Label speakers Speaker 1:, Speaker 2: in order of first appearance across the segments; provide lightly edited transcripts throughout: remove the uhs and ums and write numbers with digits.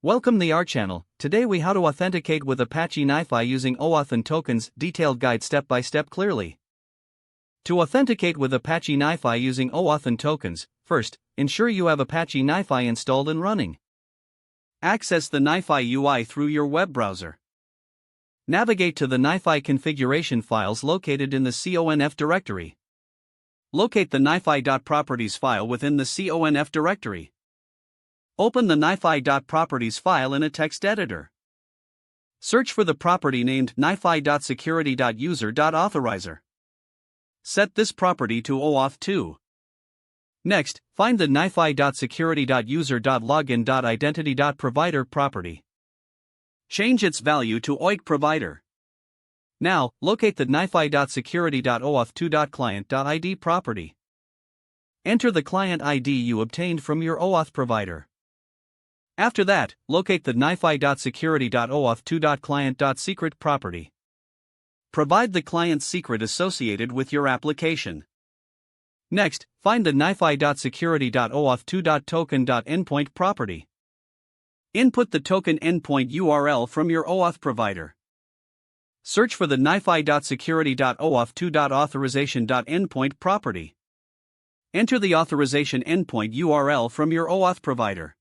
Speaker 1: Welcome to our channel. Today we how to authenticate with Apache NiFi using OAuth and tokens, detailed guide step by step clearly. To authenticate with Apache NiFi using OAuth and tokens, first, ensure you have Apache NiFi installed and running. Access the NiFi UI through your web browser. Navigate to the NiFi configuration files located in the conf directory. Locate the NiFi.properties file within the conf directory. Open the NiFi.properties file in a text editor. Search for the property named NiFi.security.user.authorizer. Set this property to OAuth 2. Next, find the NiFi.security.user.login.identity.provider property. Change its value to OAuth provider. Now, locate the NiFi.security.auth2.client.id property. Enter the client ID you obtained from your OAuth provider. After that, locate the NiFi.security.auth2.client.secret property. Provide the client secret associated with your application. Next, find the NiFi.security.auth2.token.endpoint property. Input the token endpoint URL from your OAuth provider. Search for the NiFi.security.auth2.authorization.endpoint property. Enter the authorization endpoint URL from your OAuth provider.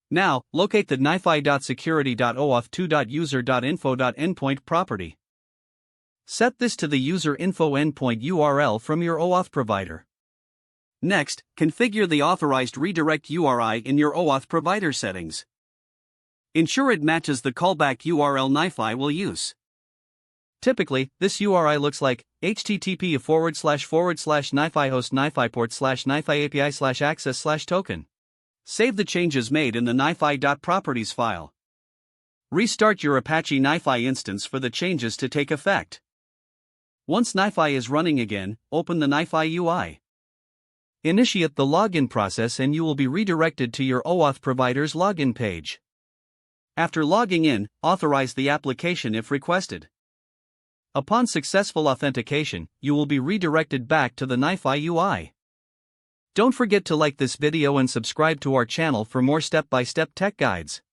Speaker 1: Now, locate the NiFi.security.auth2.user.info.endpoint property. Set this to the user info endpoint URL from your OAuth provider. Next, configure the authorized redirect URI in your OAuth provider settings. Ensure it matches the callback URL NiFi will use. Typically, this URI looks like http://NiFi host NiFi port /NiFi API /access /token. Save the changes made in the NiFi.properties file. Restart your Apache NiFi instance for the changes to take effect. Once NiFi is running again, open the NiFi UI. Initiate the login process and you will be redirected to your OAuth provider's login page. After logging in, authorize the application if requested. Upon successful authentication, you will be redirected back to the NiFi UI. Don't forget to like this video and subscribe to our channel for more step-by-step tech guides.